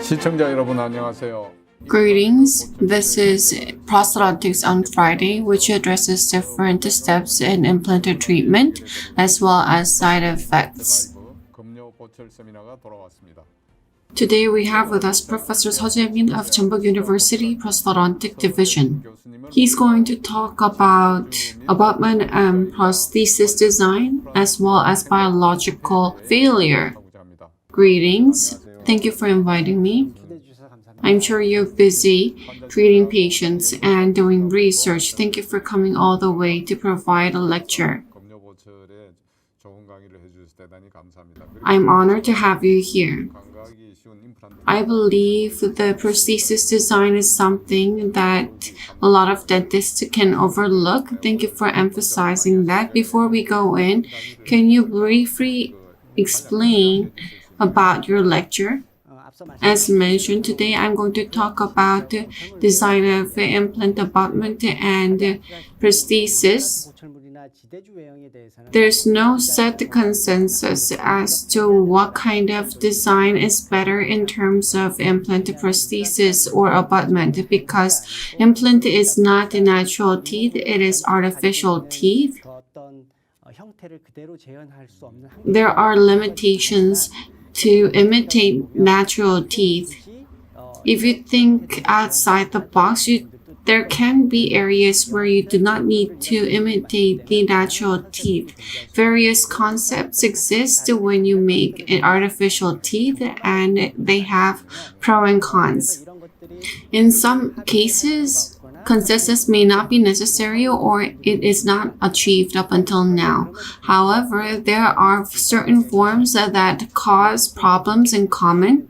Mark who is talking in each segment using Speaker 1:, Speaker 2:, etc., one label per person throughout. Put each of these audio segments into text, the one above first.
Speaker 1: 시청자 여러분 안녕하세요.
Speaker 2: Greetings, this is Prosthodontics on Friday, which addresses different steps in implanted treatment as well as side effects. Today we have with us Professor Seo Jae-min of Jeonbuk University Prosthodontic Division. He's going to talk about abutment and prosthesis design as well as biological failure. Greetings, thank you for inviting me. I'm sure you're busy treating patients and doing research. Thank you for coming all the way to provide a lecture. I'm honored to have you here. I believe the prosthesis design is something that a lot of dentists can overlook. Thank you for emphasizing that. Before we go in, can you briefly explain about your lecture? As mentioned, today I'm going to talk about the design of implant abutment and prosthesis. There's no set consensus as to what kind of design is better in terms of implant prosthesis or abutment, because implant is not natural teeth, it is artificial teeth. There are limitations to imitate natural teeth. If you think outside the box, there can be areas where you do not need to imitate the natural teeth. Various concepts exist when you make an artificial teeth, and they have pros and cons. In some cases, consensus may not be necessary or it is not achieved up until now. However, there are certain forms that cause problems in common.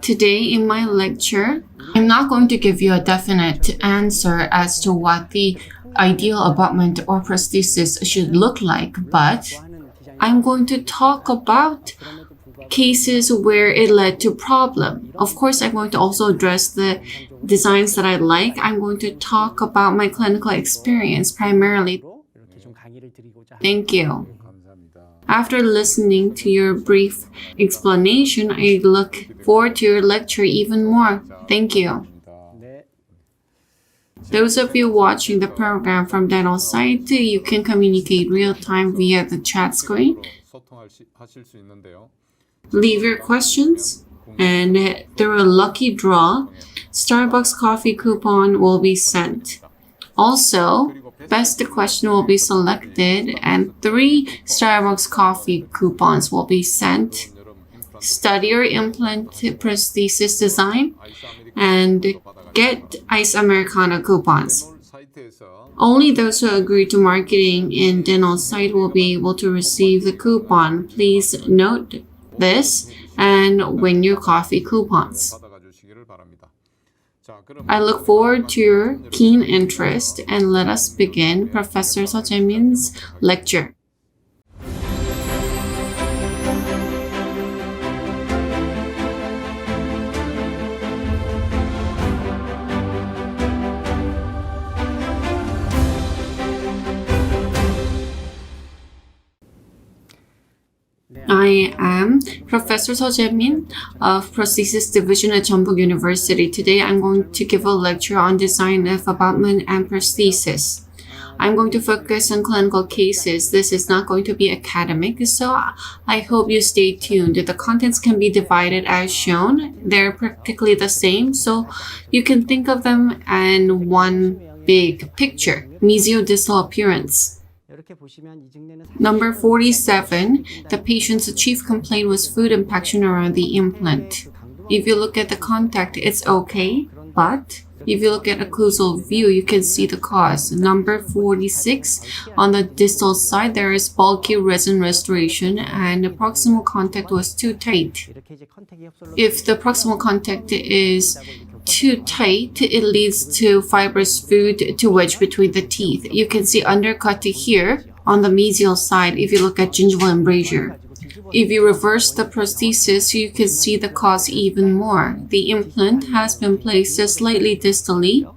Speaker 2: Today in my lecture, I'm not going to give you a definite answer as to what the ideal abutment or prosthesis should look like, but I'm going to talk about cases where it led to problem. Of course, I'm going to also address the designs that I like. I'm going to talk about my clinical experience primarily. Thank you. After listening to your brief explanation, I look forward to your lecture even more. Thank you. Those of you watching the program from dental site, you can communicate real-time via the chat screen. Leave your questions, and through a lucky draw, Starbucks coffee coupon will be sent. Also, best question will be selected and 3 Starbucks coffee coupons will be sent. Study your implant prosthesis design and get Ice Americano coupons. Only those who agree to marketing in dental site will be able to receive the coupon. Please note this and win your coffee coupons. I look forward to your keen interest, and let us begin Professor Seo Jae-min's lecture. I am Professor Seo Jae-min of Prosthesis Division at Jeonbuk University. Today I'm going to give a lecture on design of abutment and prosthesis. I'm going to focus on clinical cases. This is not going to be academic, so I hope you stay tuned. The contents can be divided as shown. They're practically the same, so you can think of them in one big picture. Mesiodistal appearance. Number 47, the patient's chief complaint was food impaction around the implant. If you look at the contact, it's okay, but if you look at occlusal view, you can see the cause. Number 46, on the distal side, there is bulky resin restoration and the proximal contact was too tight. If the proximal contact is too tight, it leads to fibrous food to wedge between the teeth. You can see undercut here on the mesial side if you look at gingival embrasure. If you reverse the prosthesis, you can see the cause even more. The implant has been placed slightly distally.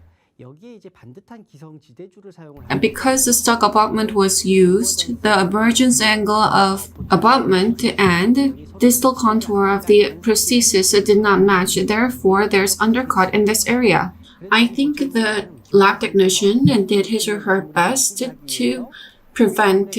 Speaker 2: And because the stuck abutment was used, the emergence angle of abutment and distal contour of the prosthesis did not match. Therefore, there's undercut in this area. I think the lab technician did his or her best to prevent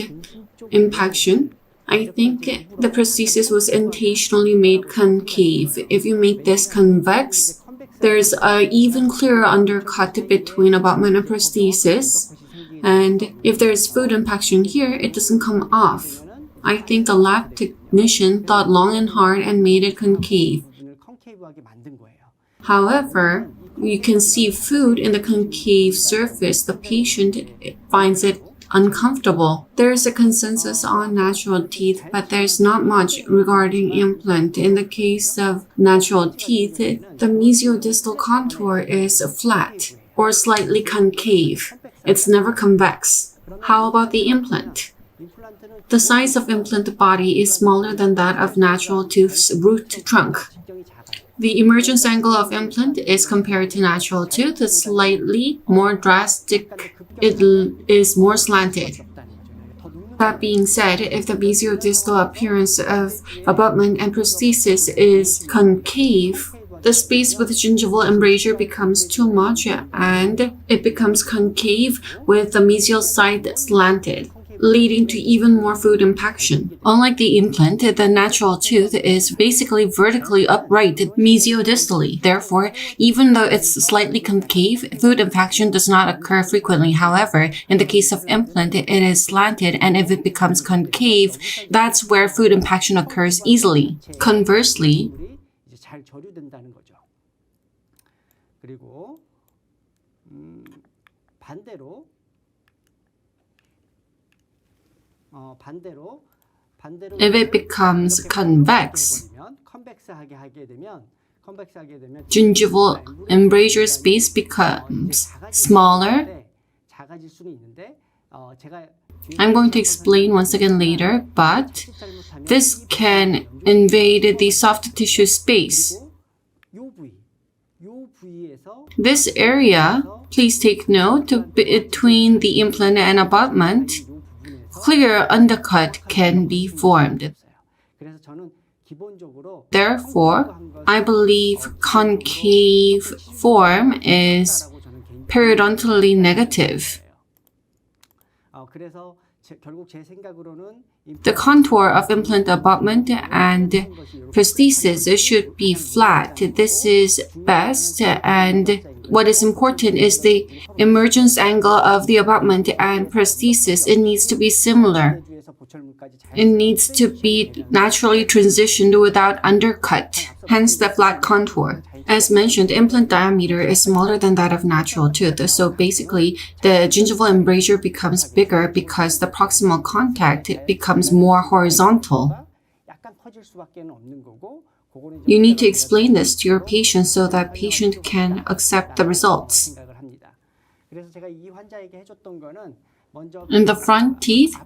Speaker 2: impaction. I think the prosthesis was intentionally made concave. If you make this convex, there's an even clearer undercut between abutment and prosthesis. And if there's food impaction here, it doesn't come off. I think the lab technician thought long and hard and made it concave. However, you can see food in the concave surface. The patient finds it uncomfortable. There is a consensus on natural teeth, but there's not much regarding implant. In the case of natural teeth, the mesiodistal contour is flat or slightly concave. It's never convex. How about the implant? The size of implant body is smaller than that of natural tooth's root trunk. The emergence angle of implant is compared to natural tooth. It's slightly more drastic. It is more slanted. That being said, if the mesiodistal appearance of abutment and prosthesis is concave, the space with gingival embrasure becomes too much and it becomes concave with the mesial side slanted, leading to even more food impaction. Unlike the implant, the natural tooth is basically vertically upright mesiodistally. Therefore, even though it's slightly concave, food impaction does not occur frequently. However, in the case of implant, it is slanted, and if it becomes concave, that's where food impaction occurs easily. Conversely,
Speaker 3: 잘 저류된다는 거죠. 그리고 반대로
Speaker 2: if it becomes convex,
Speaker 3: 컨벡스하게 하게 되면
Speaker 2: gingival embrasure space becomes smaller.
Speaker 3: 작아질 수는 있는데 제가
Speaker 2: I'm going to explain once again later, but this can invade the soft tissue space. This area, please take note, between the implant and abutment, clear undercut can be formed. Therefore, I believe concave form is periodontally negative. The contour of implant abutment and prosthesis should be flat. This is best, and what is important is the emergence angle of the abutment and prosthesis. It needs to be similar. It needs to be naturally transitioned without undercut, hence the flat contour. As mentioned, implant diameter is smaller than that of natural tooth, so basically the gingival embrasure becomes bigger because the proximal contact becomes more horizontal. You need to explain this to your patient so that patient can accept the results. In the front teeth,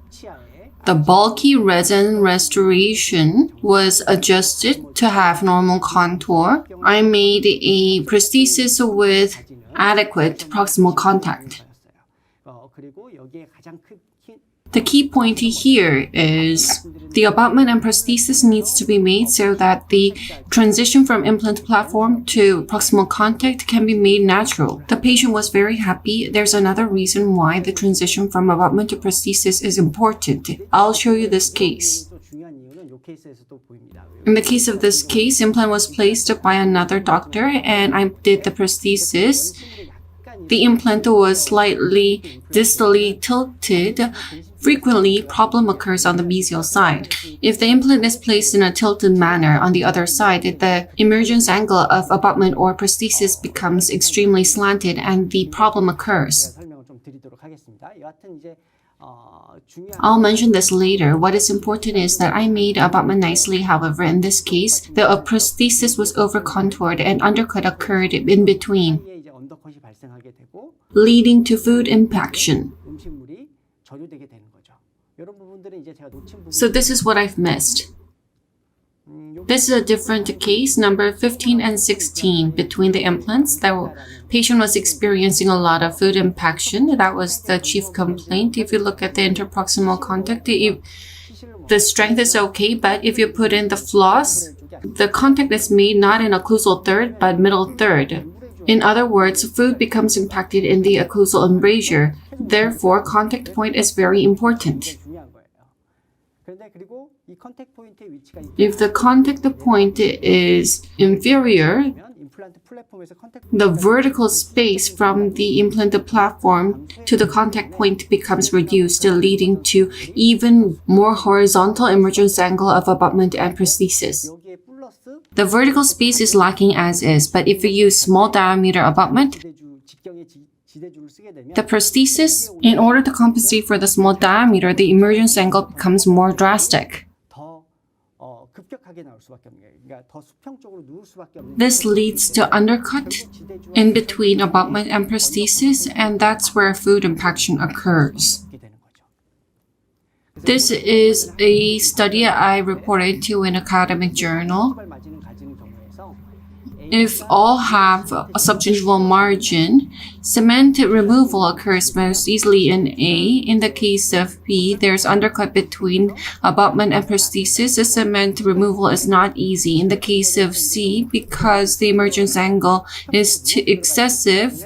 Speaker 2: the bulky resin restoration was adjusted to have normal contour. I made a prosthesis with adequate proximal contact. The key point here is the abutment and prosthesis needs to be made so that the transition from implant platform to proximal contact can be made natural. The patient was very happy. There's another reason why the transition from abutment to prosthesis is important. I'll show you this case. In the case of this case, implant was placed by another doctor and I did the prosthesis. The implant was slightly distally tilted. Frequently, problem occurs on the mesial side. If the implant is placed in a tilted manner on the other side, the emergence angle of abutment or prosthesis becomes extremely slanted and the problem occurs. I'll mention this later. What is important is that I made abutment nicely. However, in this case, the prosthesis was over-contoured and undercut occurred in between, leading to food impaction. So this is what I've missed. This is a different case, number 15 and 16. Between the implants, the patient was experiencing a lot of food impaction. That was the chief complaint. If you look at the interproximal contact, the strength is okay, but if you put in the floss, the contact is made not in occlusal third, but middle third. In other words, food becomes impacted in the occlusal embrasure. Therefore, contact point is very important. If the contact point is inferior, the vertical space from the implanted platform to the contact point becomes reduced, leading to even more horizontal emergence angle of abutment and prosthesis. The vertical space is lacking as is, but if you use small diameter abutment, the prosthesis, in order to compensate for the small diameter, the emergence angle becomes more drastic. This leads to undercut in between abutment and prosthesis, and that's where food impaction occurs. This is a study I reported to an academic journal. If all have a subgingival margin, cement removal occurs most easily in A. In the case of B, there's undercut between abutment and prosthesis. The cement removal is not easy. In the case of C, because the emergence angle is too excessive,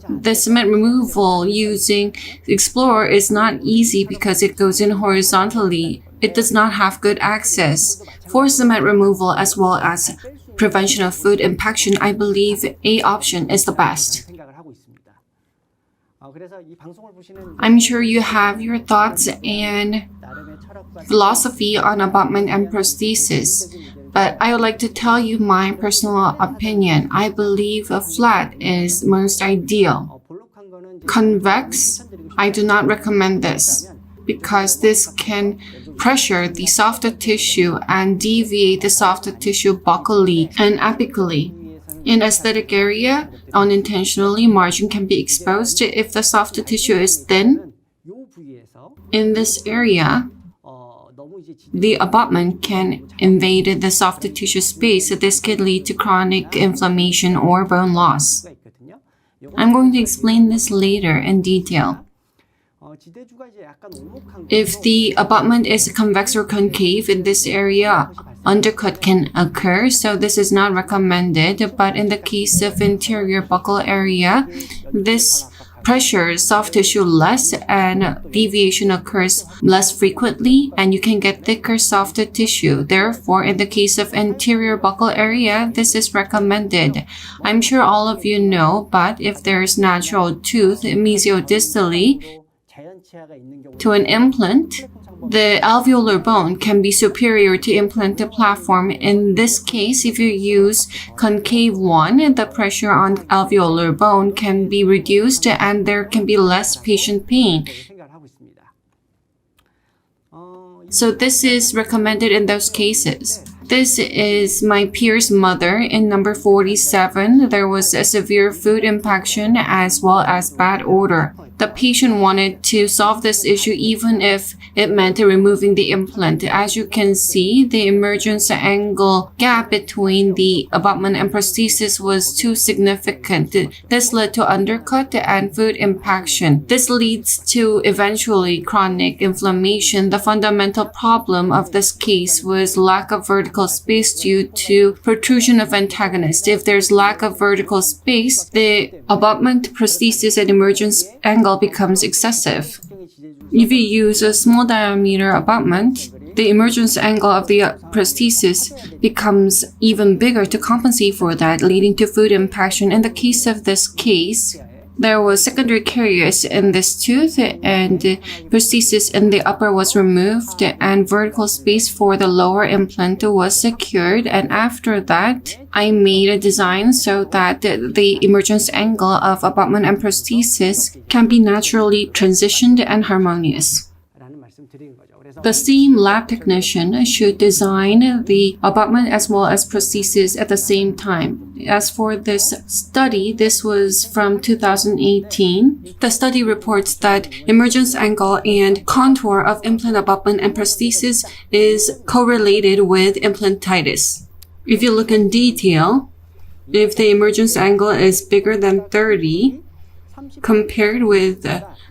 Speaker 2: the cement removal using the Explorer is not easy because it goes in horizontally. It does not have good access. For cement removal as well as prevention of food impaction, I believe A option is the best. I'm sure you have your thoughts and philosophy on abutment and prosthesis, but I would like to tell you my personal opinion. I believe a flat is most ideal. Convex, I do not recommend this because this can pressure the soft tissue and deviate the soft tissue buccally and apically. In aesthetic area, unintentionally, margin can be exposed if the soft tissue is thin. In this area, the abutment can invade the soft tissue space. This can lead to chronic inflammation or bone loss. I'm going to explain this later in detail. If the abutment is convex or concave in this area, undercut can occur, so this is not recommended. But in the case of interior buccal area, this pressures soft tissue less and deviation occurs less frequently, and you can get thicker soft tissue. Therefore, in the case of anterior buccal area, this is recommended. I'm sure all of you know, but if there's natural tooth mesiodistally to an implant, the alveolar bone can be superior to implanted platform. In this case, if you use concave one, the pressure on alveolar bone can be reduced and there can be less patient pain. So this is recommended in those cases. This is my peer's mother. In number 47, there was a severe food impaction as well as bad odor. The patient wanted to solve this issue even if it meant removing the implant. As you can see, the emergence angle gap between the abutment and prosthesis was too significant. This led to undercut and food impaction. This leads to eventually chronic inflammation. The fundamental problem of this case was lack of vertical space due to protrusion of antagonist. If there's lack of vertical space, the abutment, prosthesis, and emergence angle becomes excessive. If you use a small diameter abutment, the emergence angle of the prosthesis becomes even bigger to compensate for that, leading to food impaction. In the case of this case, there was secondary caries in this tooth and prosthesis in the upper was removed and vertical space for the lower implant was secured. And after that, I made a design so that the emergence angle of abutment and prosthesis can be naturally transitioned and harmonious. The same lab technician should design the abutment as well as prosthesis at the same time. As for this study, this was from 2018. The study reports that emergence angle and contour of implant abutment and prosthesis is correlated with implantitis. If you look in detail, if the emergence angle is bigger than 30, compared with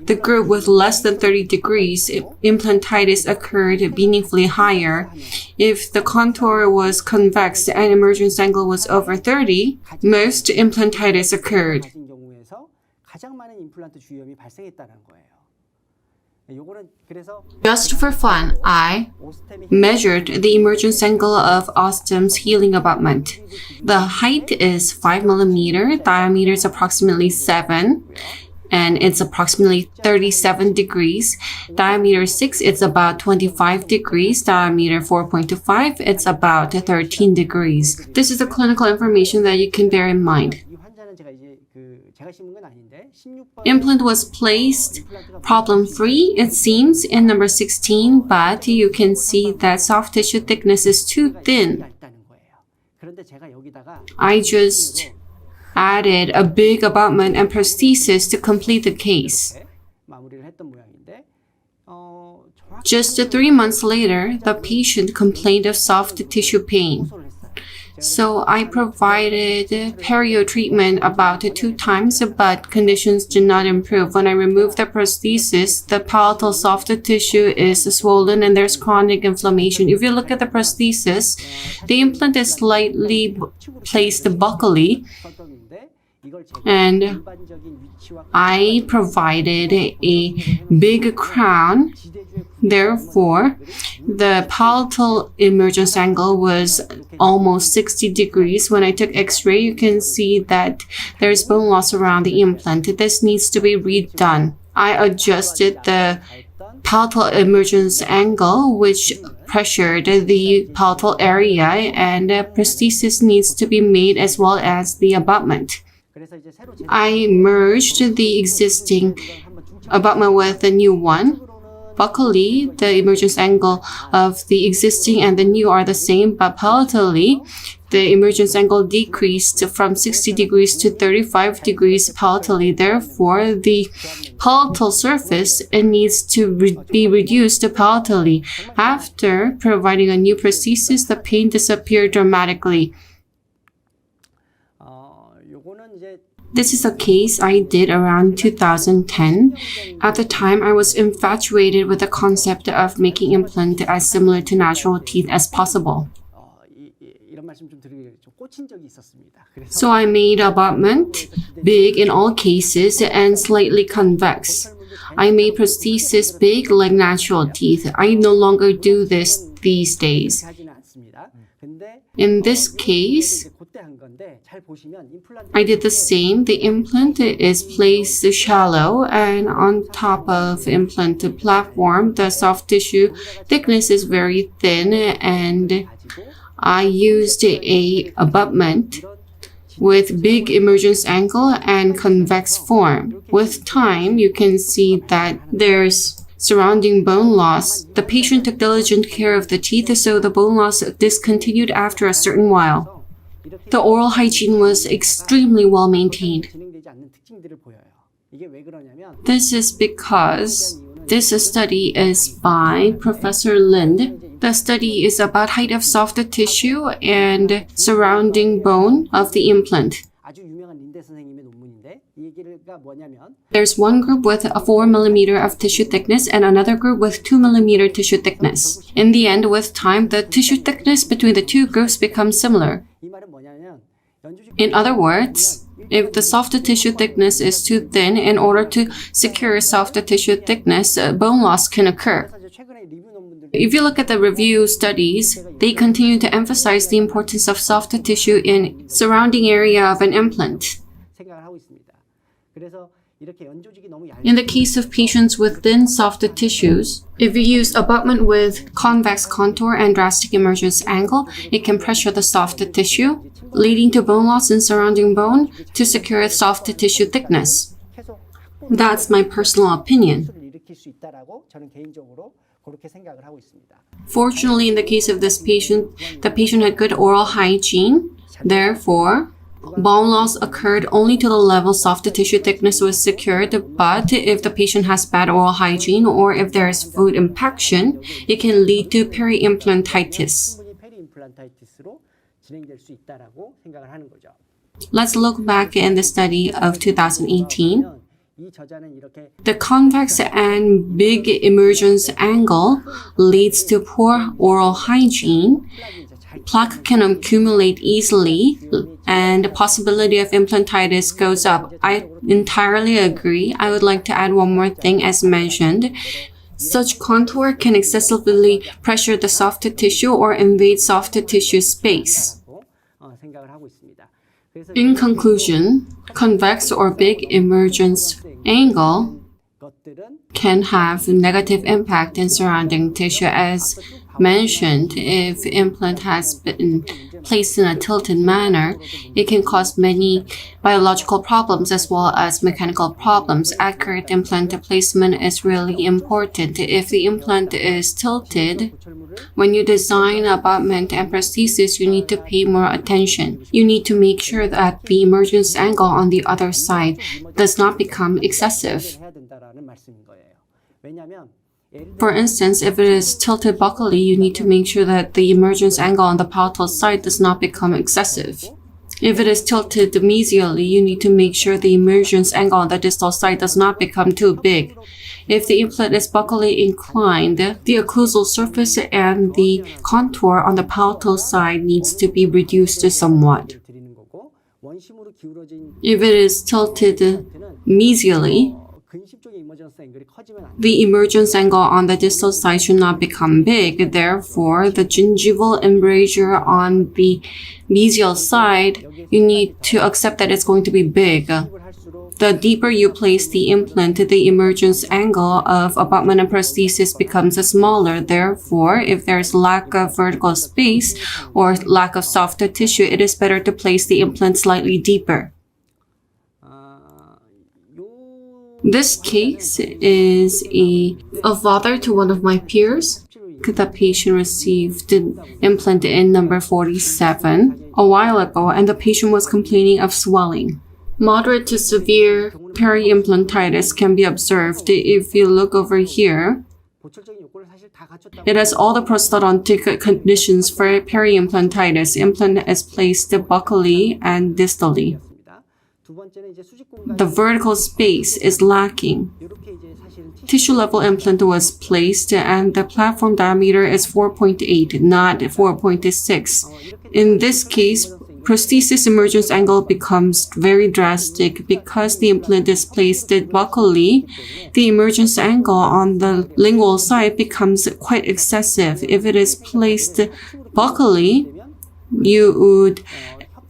Speaker 2: the group with less than 30 degrees, implantitis occurred meaningfully higher. If the contour was convex and emergence angle was over 30, most implantitis occurred.
Speaker 3: 가진 경우에서 가장 많은 임플란트 주위염이 발생했다는 거예요. 요거는 그래서
Speaker 2: Just for fun, I measured the emergence angle of Ostem's healing abutment. The height is 5 mm, diameter is approximately 7, and it's approximately 37 degrees. Diameter 6, it's about 25 degrees. Diameter 4.25, it's about 13 degrees. This is the clinical information that you can bear in mind.
Speaker 3: 이 환자는 제가 이제 제가 심은 건 아닌데 16번
Speaker 2: Implant was placed problem-free, it seems, in number 16, but you can see that soft tissue thickness is too thin.
Speaker 3: 얇다는 거예요. 그런데 제가 여기다가
Speaker 2: I just added a big abutment and prosthesis to complete the case.
Speaker 3: 마무리를 했던 모양인데
Speaker 2: Just 3 months later, the patient complained of soft tissue pain.
Speaker 3: 호소를 했어요.
Speaker 2: So I provided perio treatment about 2 times, but conditions did not improve. When I removed the prosthesis, the palatal soft tissue is swollen and there's chronic inflammation. If you look at the prosthesis, the implant is slightly placed buccally,
Speaker 3: 썼었는데 이걸 제가
Speaker 2: and
Speaker 3: 일반적인 위치와
Speaker 2: I provided a big crown.
Speaker 3: 지대주의
Speaker 2: Therefore, the palatal emergence angle was almost 60 degrees. When I took x-ray, you can see that there's bone loss around the implant. This needs to be redone. I adjusted the palatal emergence angle, which pressured the palatal area, and prosthesis needs to be made as well as the abutment.
Speaker 3: 그래서 이제 새로
Speaker 2: I merged the existing abutment with the new one. Luckily, the emergence angle of the existing and the new are the same, but palatally, the emergence angle decreased from 60 degrees to 35 degrees palatally. Therefore, the palatal surface needs to be reduced palatally. After providing a new prosthesis, the pain disappeared dramatically.
Speaker 3: 요거는 이제
Speaker 2: This is a case I did around 2010. At the time, I was infatuated with the concept of making implant as similar to natural teeth as possible.
Speaker 3: 이런 말씀 좀 드리기 좀 꽂힌 적이 있었습니다. 그래서
Speaker 2: So I made abutment big in all cases and slightly convex. I made prosthesis big like natural teeth. I no longer do this these days.
Speaker 3: 하지는 않습니다. 근데
Speaker 2: In this case,
Speaker 3: 그때 한 건데 잘 보시면 임플란트
Speaker 2: I did the same. The implant is placed shallow, and on top of implant platform, the soft tissue thickness is very thin, and I used a abutment with big emergence angle and convex form. With time, you can see that there's surrounding bone loss. The patient took diligent care of the teeth, so the bone loss discontinued after a certain while. The oral hygiene was extremely well maintained.
Speaker 3: 진행되지 않는 특징들을 보여요. 이게 왜 그러냐면
Speaker 2: This is because this study is by Professor Lind. The study is about height of soft tissue and surrounding bone of the implant.
Speaker 3: 아주 유명한 린데 선생님의 논문인데 이 얘기가 뭐냐면
Speaker 2: There's one group with a 4 mm of tissue thickness and another group with 2 mm tissue thickness. In the end, with time, the tissue thickness between the two groups becomes similar.
Speaker 3: 이 말은 뭐냐면 연주직
Speaker 2: In other words, if the soft tissue thickness is too thin, in order to secure soft tissue thickness, bone loss can occur.
Speaker 3: 사실 최근에 리뷰 논문들
Speaker 2: If you look at the review studies, they continue to emphasize the importance of soft tissue in surrounding area of an implant.
Speaker 3: 생각을 하고 있습니다. 그래서 이렇게 연조직이 너무 얇은
Speaker 2: In the case of patients with thin soft tissues, if you use abutment with convex contour and drastic emergence angle, it can pressure the soft tissue, leading to bone loss in surrounding bone to secure soft tissue thickness.
Speaker 3: 계속
Speaker 2: That's my personal opinion.
Speaker 3: 를 일으킬 수 있다라고 저는 개인적으로 그렇게 생각을 하고 있습니다.
Speaker 2: Fortunately, in the case of this patient, the patient had good oral hygiene. Therefore, bone loss occurred only to the level soft tissue thickness was secured, but if the patient has bad oral hygiene or if there is food impaction, it can lead to peri-implantitis.
Speaker 3: 충분히 페리 임플란타이티스로 진행될 수 있다라고 생각을 하는 거죠.
Speaker 2: Let's look back in the study of 2018.
Speaker 3: 이 저자는 이렇게
Speaker 2: The convex and big emergence angle leads to poor oral hygiene. Plaque can accumulate easily, and the possibility of implantitis goes up. I entirely agree. I would like to add one more thing as mentioned. Such contour can excessively pressure the soft tissue or invade soft tissue space.
Speaker 3: 생각을 하고 있습니다. 그래서
Speaker 2: In conclusion, convex or big emergence angle
Speaker 3: 것들은
Speaker 2: can have negative impact in surrounding tissue. As mentioned, if implant has been placed in a tilted manner, it can cause many biological problems as well as mechanical problems. Accurate implant placement is really important. If the implant is tilted, when you design abutment and prosthesis, you need to pay more attention. You need to make sure that the emergence angle on the other side does not become excessive.
Speaker 3: 해야 된다라는 말씀인 거예요. 왜냐하면
Speaker 2: For instance, if it is tilted buccally, you need to make sure that the emergence angle on the palatal side does not become excessive. If it is tilted mesially, you need to make sure the emergence angle on the distal side does not become too big. If the implant is buccally inclined, the occlusal surface and the contour on the palatal side needs to be reduced somewhat.
Speaker 3: 드리는 거고 원심으로 기울어진
Speaker 2: If it is tilted mesially,
Speaker 3: 근심적인 이머전스 앵글이 커지면 안 돼요.
Speaker 2: the emergence angle on the distal side should not become big. Therefore, the gingival embrasure on the mesial side, you need to accept that it's going to be big.
Speaker 3: 할수록
Speaker 2: The deeper you place the implant, the emergence angle of abutment and prosthesis becomes smaller. Therefore, if there's lack of vertical space or lack of soft tissue, it is better to place the implant slightly deeper.
Speaker 3: 요
Speaker 2: This case is a father to one of my peers. The patient received an implant in number 47 a while ago, and the patient was complaining of swelling. Moderate to severe peri-implantitis can be observed. If you look over here,
Speaker 3: 보철적인 요건을 사실 다 갖췄다고
Speaker 2: it has all the prosthodontic conditions for peri-implantitis. Implant is placed buccally and distally.
Speaker 3: 했습니다. 두 번째는 이제 수직 공간
Speaker 2: The vertical space is lacking.
Speaker 3: 이렇게 이제 사실은
Speaker 2: Tissue level implant was placed and the platform diameter is 4.8, not 4.6. In this case, prosthesis emergence angle becomes very drastic because the implant is placed buccally. The emergence angle on the lingual side becomes quite excessive. If it is placed buccally, you would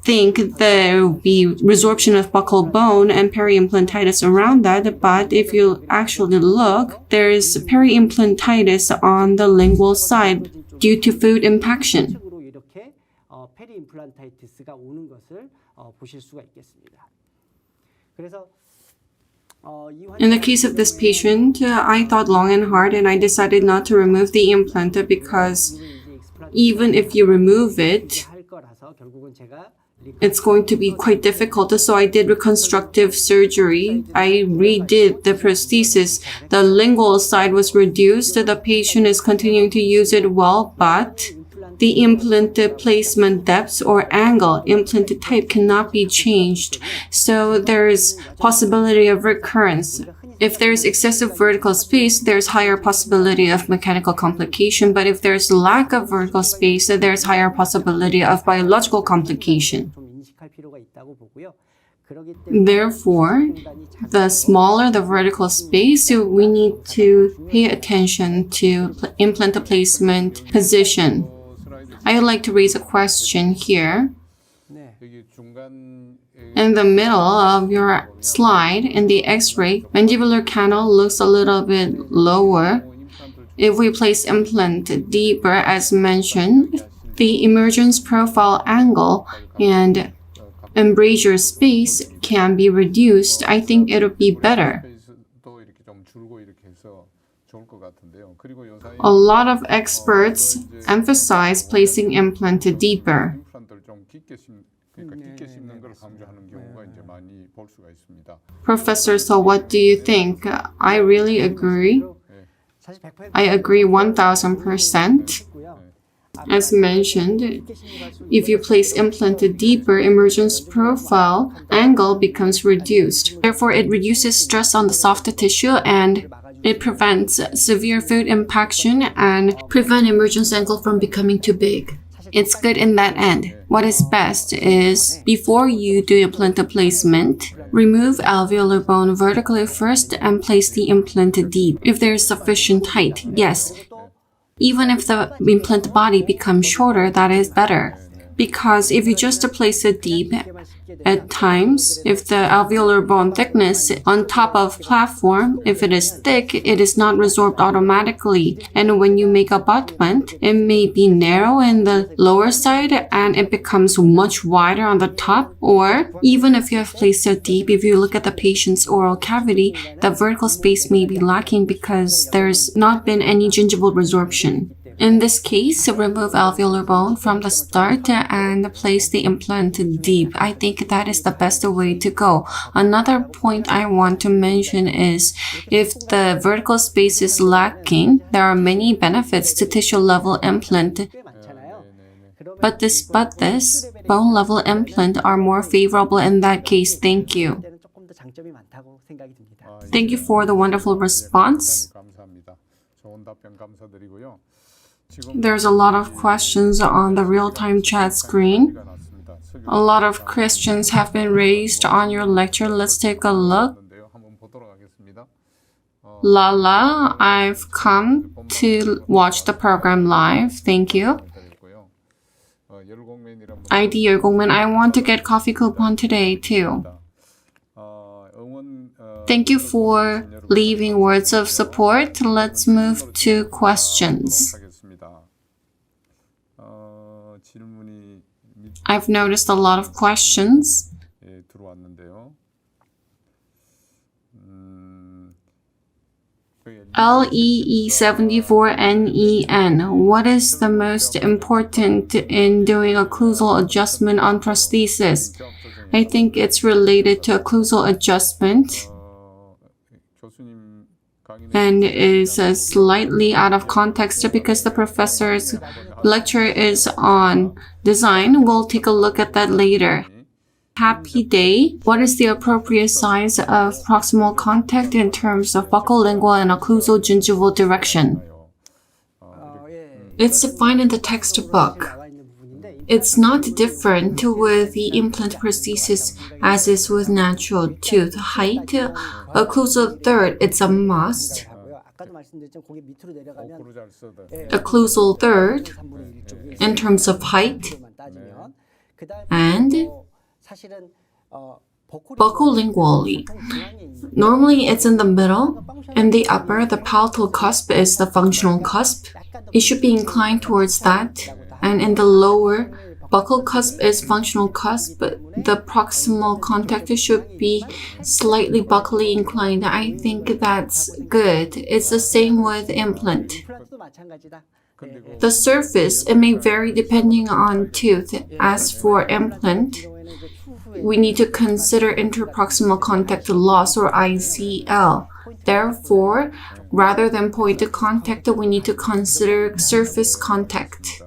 Speaker 2: think there will be resorption of buccal bone and peri-implantitis around that, but if you actually look, there is peri-implantitis on the lingual side due to food impaction.
Speaker 3: 식으로 이렇게 페리 임플란타이티스가 오는 것을 보실 수가 있겠습니다. 그래서 이
Speaker 2: In the case of this patient, I thought long and hard and I decided not to remove the implant because even if you remove it,
Speaker 3: 할 거라서 결국은 제가
Speaker 2: it's going to be quite difficult. So I did reconstructive surgery. I redid the prosthesis. The lingual side was reduced. The patient is continuing to use it well, but the implant placement depth or angle, implant type cannot be changed. So there's possibility of recurrence. If there's excessive vertical space, there's higher possibility of mechanical complication. But if there's lack of vertical space, there's higher possibility of biological complication.
Speaker 3: 좀 인식할 필요가 있다고 보고요. 그렇기 때문에
Speaker 2: Therefore, the smaller the vertical space, we need to pay attention to implant placement position. I would like to raise a question here.
Speaker 3: 네.
Speaker 1: 여기 중간
Speaker 2: In the middle of your slide, in the X-ray, mandibular canal looks a little bit lower. If we place implant deeper, as mentioned, the emergence profile angle and embrasure space can be reduced. I think it would be better.
Speaker 1: 스페이스도 이렇게 좀 줄고 이렇게 해서 좋을 것 같은데요. 그리고 요 사이
Speaker 2: A lot of experts emphasize placing implant deeper.
Speaker 1: 임플란트를 좀 깊게 심는 걸 강조하는 경우가 이제 많이 볼 수가 있습니다.
Speaker 2: Professor, so what do you think? I really agree.
Speaker 3: 사실 100%
Speaker 2: I agree 1000%.
Speaker 3: 있고요.
Speaker 2: As mentioned, if you place implant deeper, emergence profile angle becomes reduced. Therefore, it reduces stress on the soft tissue and it prevents severe foot impaction and prevent emergence angle from becoming too big. It's good in that end. What is best is, before you do implant placement, remove alveolar bone vertically first and place the implant deep. If there is sufficient height, yes. Even if the implant body becomes shorter, that is better. Because if you just place it deep, at times, if the alveolar bone thickness on top of platform, if it is thick, it is not resorbed automatically. And when you make abutment, it may be narrow in the lower side and it becomes much wider on the top. Or even if you have placed it deep, if you look at the patient's oral cavity, the vertical space may be lacking because there's not been any gingival resorption. In this case, remove alveolar bone from the start and place the implant deep. I think that is the best way to go. Another point I want to mention is if the vertical space is lacking, there are many benefits to tissue level implant. But this bone level implant are more favorable in that case. Thank you. Thank you for the wonderful response. There's a lot of questions on the real-time chat screen. A lot of questions have been raised on your lecture. Let's take a look. Lala, I've come to watch the program live. Thank you. ID 열공맨, I want to get coffee coupon today too. Thank you for leaving words of support. Let's move to questions. I've noticed a lot of questions. LEE74NEN. What is the most important in doing occlusal adjustment on prosthesis? I think it's related to occlusal adjustment and is slightly out of context because the professor's lecture is on design. We'll take a look at that later. Happy day. What is the appropriate size of proximal contact in terms of buccolingual and occlusal gingival direction? It's defined in the textbook. It's not different with the implant prosthesis as is with natural tooth. Height, occlusal third, it's a must. Occlusal third in terms of height and buccolingually. Normally it's in the middle. In the upper, the palatal cusp is the functional cusp. It should be inclined towards that. And in the lower, buccal cusp is functional cusp, but the proximal contact should be slightly buccally inclined. I think that's good. It's the same with implant. The surface, it may vary depending on tooth. As for implant, we need to consider interproximal contact loss or ICL. Therefore, rather than point contact, we need to consider surface contact.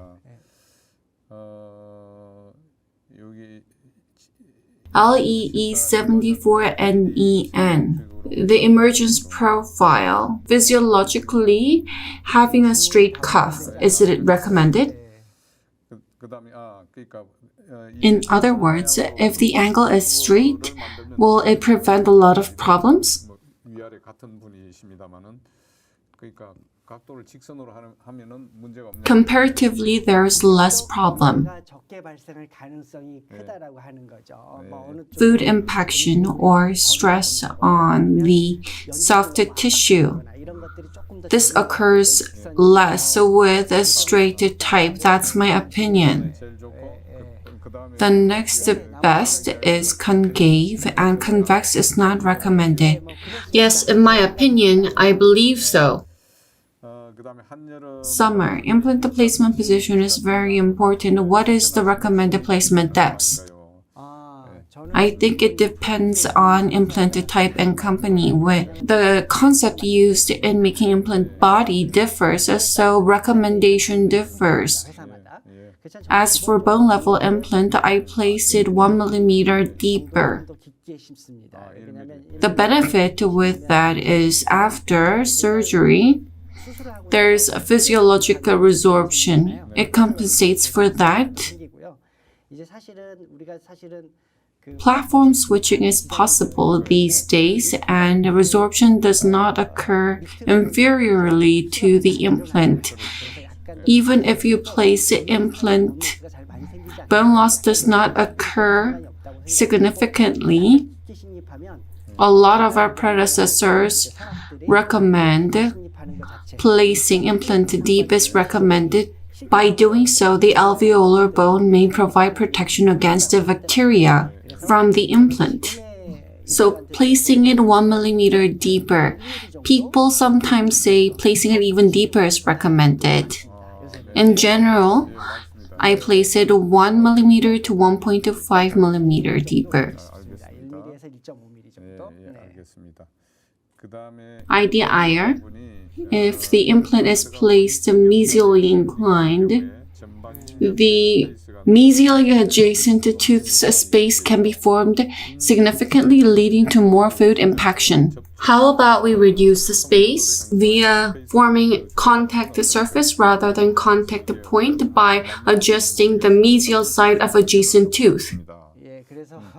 Speaker 2: LEE74NEN. The emergence profile. Physiologically, having a straight cuff, is it recommended? In other words, if the angle is straight, will it prevent a lot of problems? Comparatively, there is less problem. Food impaction or stress on the soft tissue. This occurs less with a straight type. That's my opinion. The next best is concave, and convex is not recommended. Yes, in my opinion, I believe so. Summer, implant placement position is very important. What is the recommended placement depth? I think it depends on implant type and company. The concept used in making implant body differs, so recommendation differs. As for bone level implant, I placed it 1 millimeter deeper. The benefit with that is after surgery, there's a physiological resorption. It compensates for that. Platform switching is possible these days, and resorption does not occur inferiorly to the implant. Even if you place the implant, bone loss does not occur significantly. A lot of our predecessors recommend placing implant deep is recommended. By doing so, the alveolar bone may provide protection against the bacteria from the implant. So placing it 1 millimeter deeper. People sometimes say placing it even deeper is recommended. In general, I place it 1 millimeter to 1.25 millimeter deeper. IDIR. If the implant is placed mesially inclined, the mesially adjacent tooth space can be formed, significantly leading to more food impaction. How about we reduce the space via forming contact surface rather than contact point by adjusting the mesial side of adjacent tooth?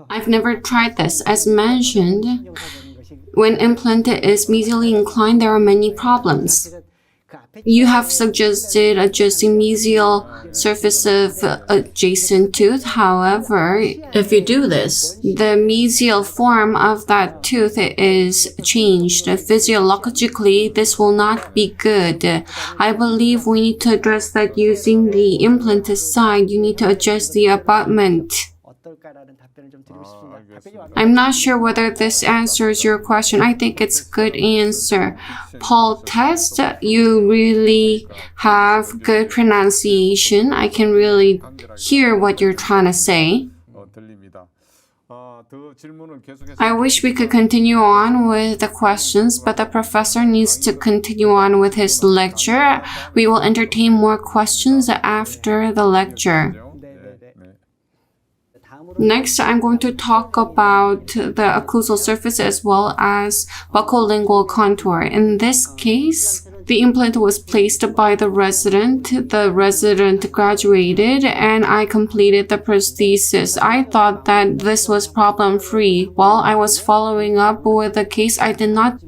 Speaker 2: I've never tried this. As mentioned, when implant is mesially inclined, there are many problems. You have suggested adjusting mesial surface of adjacent tooth. However, if you do this, the mesial form of that tooth is changed. Physiologically, this will not be good. I believe we need to address that using the implant side. You need to adjust the abutment. I'm not sure whether this answers your question. I think it's a good answer. Paul Test, you really have good pronunciation. I can really hear what you're trying to say. I wish we could continue on with the questions, but the professor needs to continue on with his lecture. We will entertain more questions after the lecture. Next, I'm going to talk about the occlusal surface as well as buccolingual contour. In this case, the implant was placed by the resident. The resident graduated and I completed the prosthesis. I thought that this was problem-free. While I was following up with the case, I did not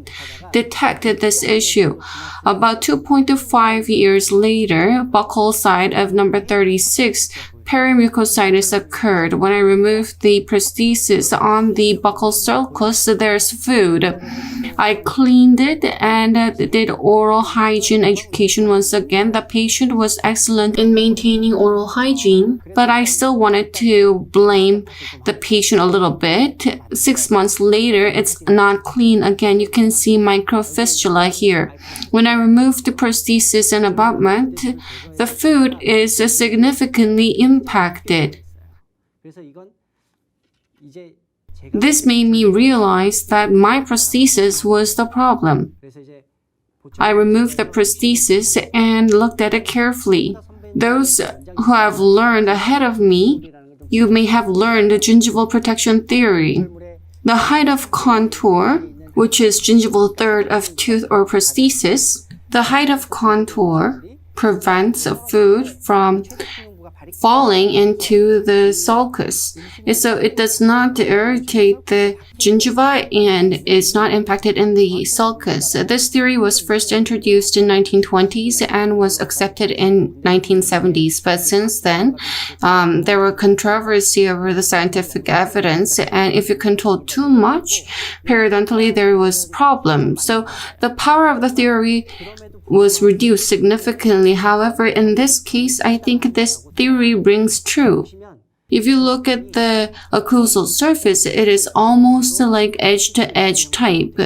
Speaker 2: detect this issue. About 2.5 years later, buccal side of number 36, perimucositis occurred. When I removed the prosthesis on the buccal sulcus, there's food. I cleaned it and did oral hygiene education once again. The patient was excellent in maintaining oral hygiene, but I still wanted to blame the patient a little bit. 6 months later, it's not clean again. You can see microfistula here. When I removed the prosthesis and abutment, the food is significantly impacted. This made me realize that my prosthesis was the problem. I removed the prosthesis and looked at it carefully. Those who have learned ahead of me, you may have learned the gingival protection theory. The height of contour, which is gingival third of tooth or prosthesis, the height of contour prevents food from falling into the sulcus. So it does not irritate the gingiva and is not impacted in the sulcus. This theory was first introduced in 1920s and was accepted in 1970s. But since then, there were controversy over the scientific evidence. And if you control too much periodontally, there was problem. So the power of the theory was reduced significantly. However, in this case, I think this theory rings true. If you look at the occlusal surface, it is almost like edge-to-edge type.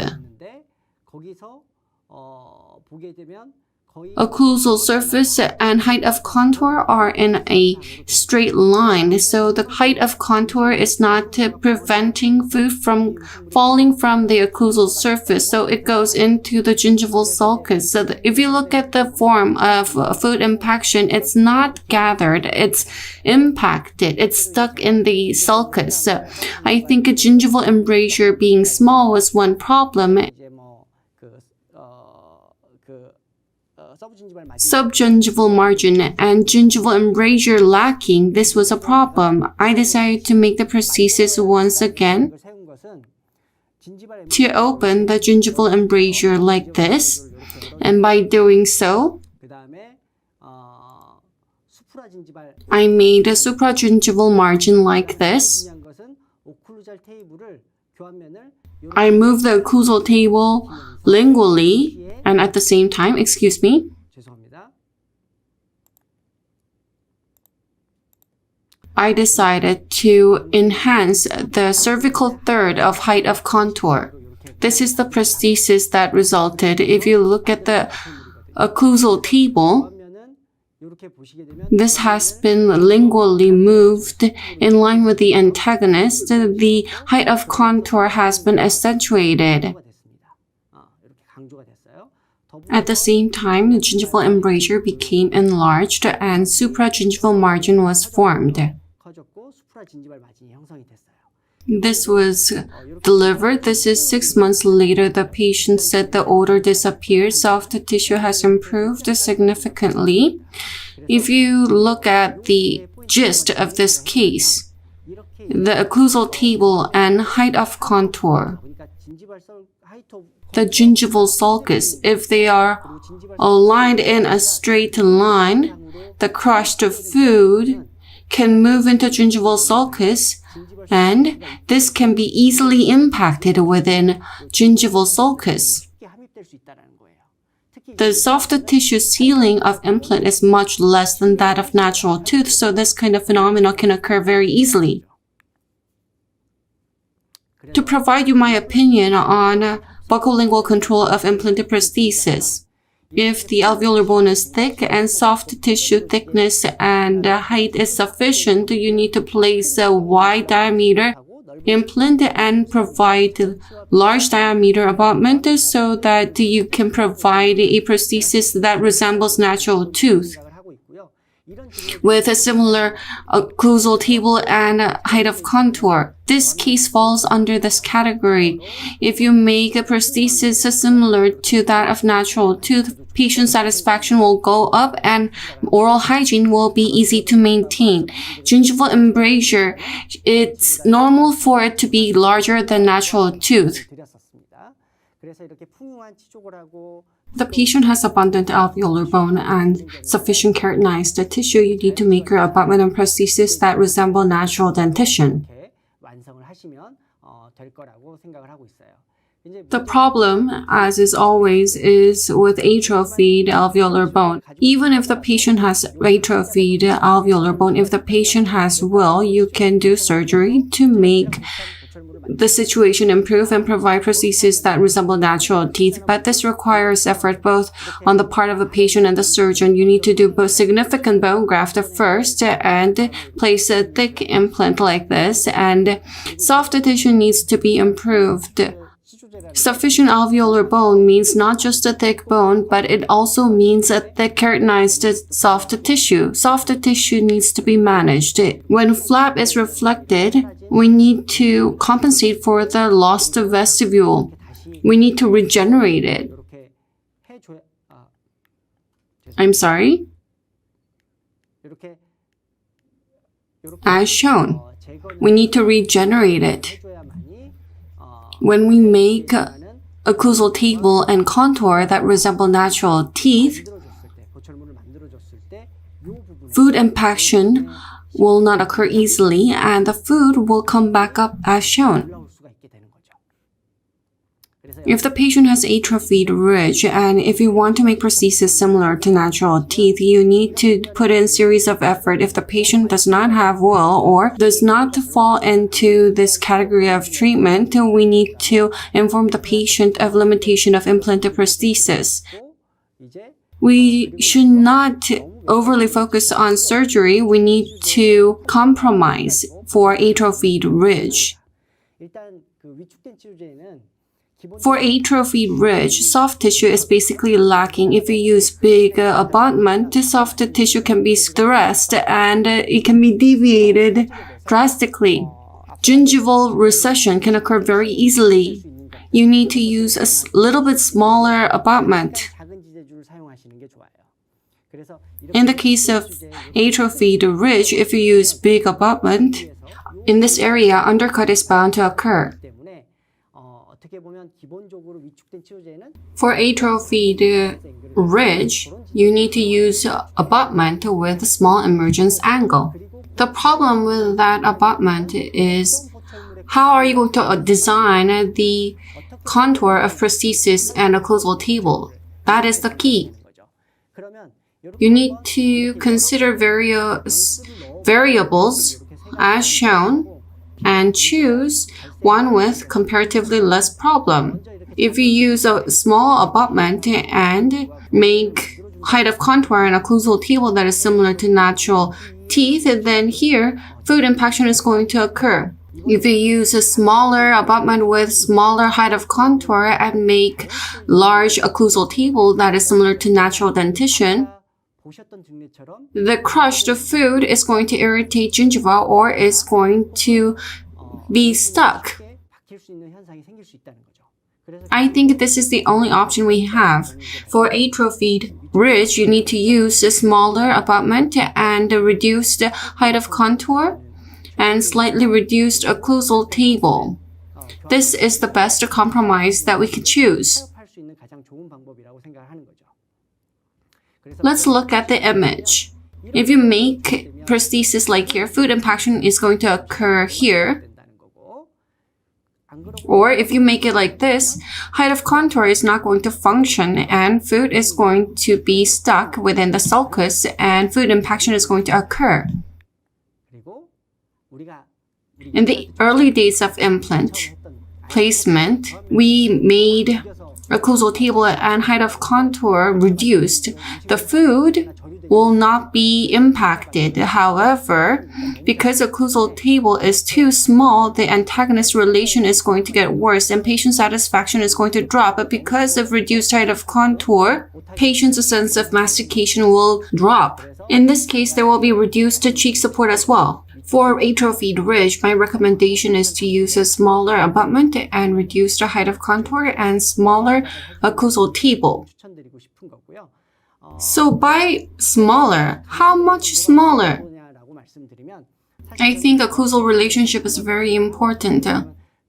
Speaker 2: occlusal surface and height of contour are in a straight line. So the height of contour is not preventing food from falling from the occlusal surface. So it goes into the gingival sulcus. So if you look at the form of food impaction, it's not gathered, it's impacted, it's stuck in the sulcus. So I think a gingival embrasure being small was one problem. Subgingival margin and gingival embrasure lacking, this was a problem. I decided to make the prosthesis once again to open the gingival embrasure like this, and by doing so, I made a supragingival margin like this. I moved the occlusal table lingually and at the same time, I decided to enhance the cervical third of height of contour. This is the prosthesis that resulted. If you look at the occlusal table, this has been lingually moved in line with the antagonist. The height of contour has been accentuated. At the same time, the gingival embrasure became enlarged and supragingival margin was formed. This was delivered. This is 6 months later. The patient said the odor disappeared. Soft tissue has improved significantly. If you look at the gist of this case, the occlusal table and height of contour, the gingival sulcus, if they are aligned in a straight line, the crushed food can move into gingival sulcus, and this can be easily impacted within gingival sulcus. The soft tissue sealing of implant is much less than that of natural tooth, so this kind of phenomenon can occur very easily. To provide you my opinion on buccolingual control of implanted prosthesis, if the alveolar bone is thick and soft tissue thickness and height is sufficient, you need to place a wide diameter implant and provide large diameter abutment so that you can provide a prosthesis that resembles natural tooth with a similar occlusal table and height of contour. This case falls under this category. If you make a prosthesis similar to that of natural tooth, patient satisfaction will go up and oral hygiene will be easy to maintain. Gingival embrasure, it's normal for it to be larger than natural tooth. The patient has abundant alveolar bone and sufficient keratinized tissue. You need to make your abutment and prosthesis that resemble natural dentition. The problem, as is always, is with atrophied alveolar bone. Even if the patient has atrophied alveolar bone, if the patient has will, you can do surgery to make the situation improve and provide prostheses that resemble natural teeth, but this requires effort both on the part of the patient and the surgeon. You need to do both significant bone graft first and place a thick implant like this, and soft tissue needs to be improved. Sufficient alveolar bone means not just a thick bone, but it also means a thick keratinized soft tissue. Soft tissue needs to be managed. When flap is reflected, we need to compensate for the lost vestibule. We need to regenerate it. I'm sorry? As shown, we need to regenerate it. When we make occlusal table and contour that resemble natural teeth, food impaction will not occur easily and the food will come back up as shown. If the patient has atrophied ridge and if you want to make prosthesis similar to natural teeth, you need to put in series of effort. If the patient does not have will or does not fall into this category of treatment, we need to inform the patient of limitation of implanted prosthesis. we should not overly focus on surgery. We need to compromise for atrophied ridge.
Speaker 3: 일단 그 위축된 치료제에는
Speaker 2: For atrophied ridge, soft tissue is basically lacking. If you use big abutment, the soft tissue can be stressed and it can be deviated drastically. Gingival recession can occur very easily. You need to use a little bit smaller abutment.
Speaker 3: 작은 지제주를 사용하시는 게 좋아요. 그래서
Speaker 2: In the case of atrophied ridge, if you use big abutment, in this area, undercut is bound to occur.
Speaker 3: 때문에 어떻게 보면 기본적으로 위축된 치료제는
Speaker 2: For atrophied ridge, you need to use abutment with a small emergence angle. The problem with that abutment is how are you going to design the contour of prosthesis and occlusal table? That is the key.
Speaker 3: 거죠. 그러면
Speaker 2: You need to consider various variables as shown and choose one with comparatively less problem. If you use a small abutment and make height of contour and occlusal table that is similar to natural teeth, then here food impaction is going to occur. If you use a smaller abutment with smaller height of contour and make large occlusal table that is similar to natural dentition,
Speaker 3: 보셨던 증례처럼
Speaker 2: the crushed food is going to irritate gingiva or is going to be stuck.
Speaker 3: 박힐 수 있는 현상이 생길 수 있다는 거죠. 그래서
Speaker 2: I think this is the only option we have. For atrophied ridge, you need to use a smaller abutment and a reduced height of contour and slightly reduced occlusal table. This is the best compromise that we can choose.
Speaker 3: 타협할 수 있는 가장 좋은 방법이라고 생각하는 거죠.
Speaker 2: Let's look at the image. If you make prosthesis like here, food impaction is going to occur here.
Speaker 3: 된다는 거고. 안 그러고
Speaker 2: Or if you make it like this, height of contour is not going to function and food is going to be stuck within the sulcus and food impaction is going to occur.
Speaker 3: 그리고 우리가
Speaker 2: In the early days of implant placement, we made occlusal table and height of contour reduced. The food will not be impacted. However, because occlusal table is too small, the antagonist relation is going to get worse and patient satisfaction is going to drop. But because of reduced height of contour, patient's sense of mastication will drop. In this case, there will be reduced cheek support as well. For atrophied ridge, my recommendation is to use a smaller abutment and reduce the height of contour and smaller occlusal table.
Speaker 3: 추천드리고 싶은 거고요.
Speaker 2: So by smaller, how much smaller?
Speaker 3: 뭐냐라고 말씀드리면
Speaker 2: I think occlusal relationship is very important.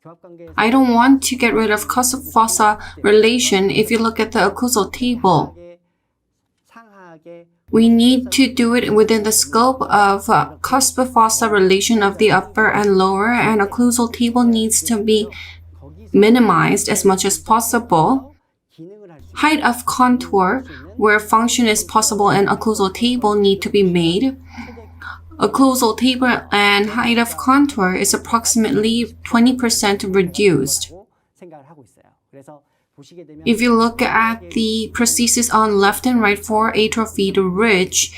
Speaker 3: 교합관계에서
Speaker 2: I don't want to get rid of cusp-fossa relation if you look at the occlusal table.
Speaker 3: 상하게
Speaker 2: We need to do it within the scope of cusp-fossa relation of the upper and lower, and occlusal table needs to be minimized as much as possible.
Speaker 3: 기능을 할 수
Speaker 2: Height of contour, where function is possible and occlusal table need to be made. Occlusal table and height of contour is approximately 20% reduced.
Speaker 3: 있다고 생각을 하고 있어요. 그래서 보시게 되면
Speaker 2: If you look at the prosthesis on left and right for atrophied ridge,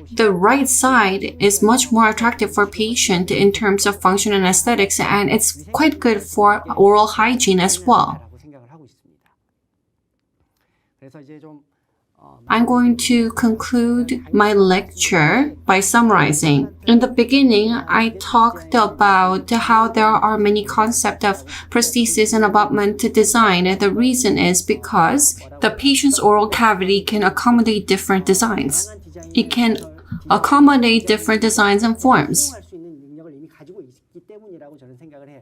Speaker 2: the right side is much more attractive for patient in terms of function and aesthetics, and it's quite good for oral hygiene as well.
Speaker 3: 라고 생각을 하고 있습니다. 그래서 이제 좀
Speaker 2: I'm going to conclude my lecture by summarizing. In the beginning, I talked about how there are many concepts of prosthesis and abutment design. The reason is because the patient's oral cavity can accommodate different designs. It can accommodate different designs and forms.
Speaker 3: 할 수 있는 능력을 이미 가지고 있기 때문이라고 저는 생각을 해요.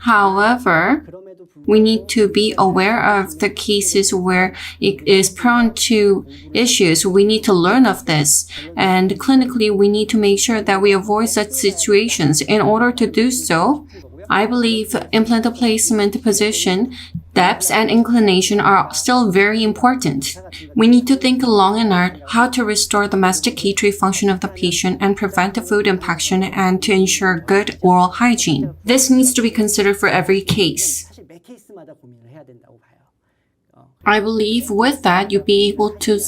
Speaker 2: However,
Speaker 3: 그럼에도 불구하고
Speaker 2: we need to be aware of the cases where it is prone to issues. We need to learn of this. And clinically, we need to make sure that we avoid such situations. In order to do so, I believe implant placement position, depth, and inclination are still very important. We need to think long and hard how to restore the masticatory function of the patient and prevent the food impaction and to ensure good oral hygiene. This needs to be considered for every case.
Speaker 3: 사실 매 케이스마다 고민을 해야 된다고 봐요.
Speaker 2: I believe with that, you'll be able to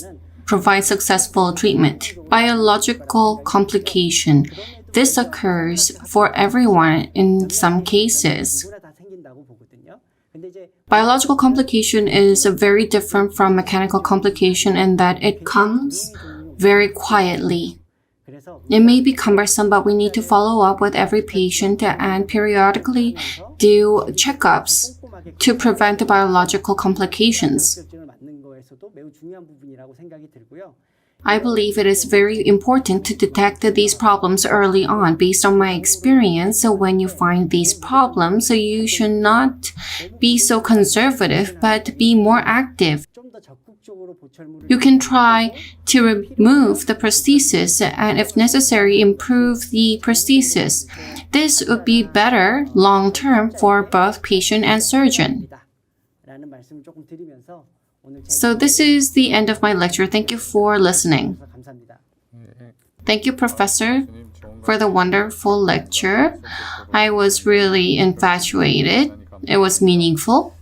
Speaker 2: provide successful treatment. Biological complication. This occurs for everyone in some cases.
Speaker 3: 누구나 다 생긴다고 보거든요. 근데 이제
Speaker 2: Biological complication is very different from mechanical complication in that it comes very quietly.
Speaker 3: 그래서
Speaker 2: It may be cumbersome, but we need to follow up with every patient and periodically do checkups to prevent the biological complications.
Speaker 3: 자격증을 맞는 거에서도 매우 중요한 부분이라고 생각이 들고요.
Speaker 2: I believe it is very important to detect these problems early on. Based on my experience, so when you find these problems, you should not be so conservative, but be more active.
Speaker 3: 좀 더 적극적으로 보철물을
Speaker 2: You can try to remove the prosthesis and, if necessary, improve the prosthesis. This would be better long term for both patient and surgeon.
Speaker 3: 라는 말씀을 조금 드리면서 오늘
Speaker 2: So this is the end of my lecture. Thank you for listening.
Speaker 3: 감사합니다.
Speaker 2: Thank you, Professor, for the wonderful lecture. I was really infatuated. It was meaningful.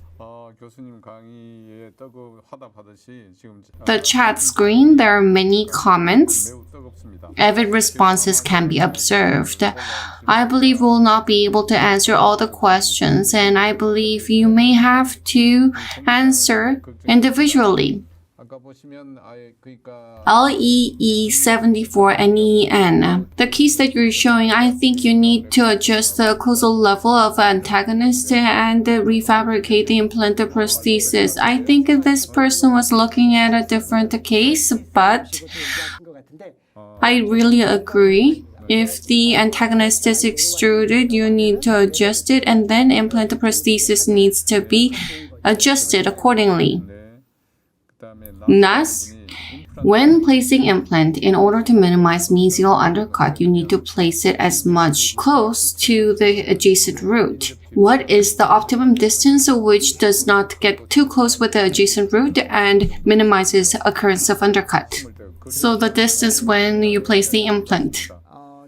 Speaker 1: 교수님 강의에 화답하듯이 지금
Speaker 2: The chat screen, there are many comments.
Speaker 1: 매우 뜨겁습니다.
Speaker 2: Avid responses can be observed. I believe we'll not be able to answer all the questions, and I believe you may have to answer individually.
Speaker 1: 아까 보시면 그러니까
Speaker 2: LEE74NEN. The keys that you're showing, I think you need to adjust the occlusal level of antagonist and refabricate the implanted prosthesis. I think this person was looking at a different case, but
Speaker 3: 것 같은데
Speaker 2: I really agree. If the antagonist is extruded, you need to adjust it, and then implanted prosthesis needs to be adjusted accordingly. Thus, when placing implant, in order to minimize mesial undercut, you need to place it as much close to the adjacent root. What is the optimum distance which does not get too close with the adjacent root and minimizes occurrence of undercut? So the distance when you place the implant.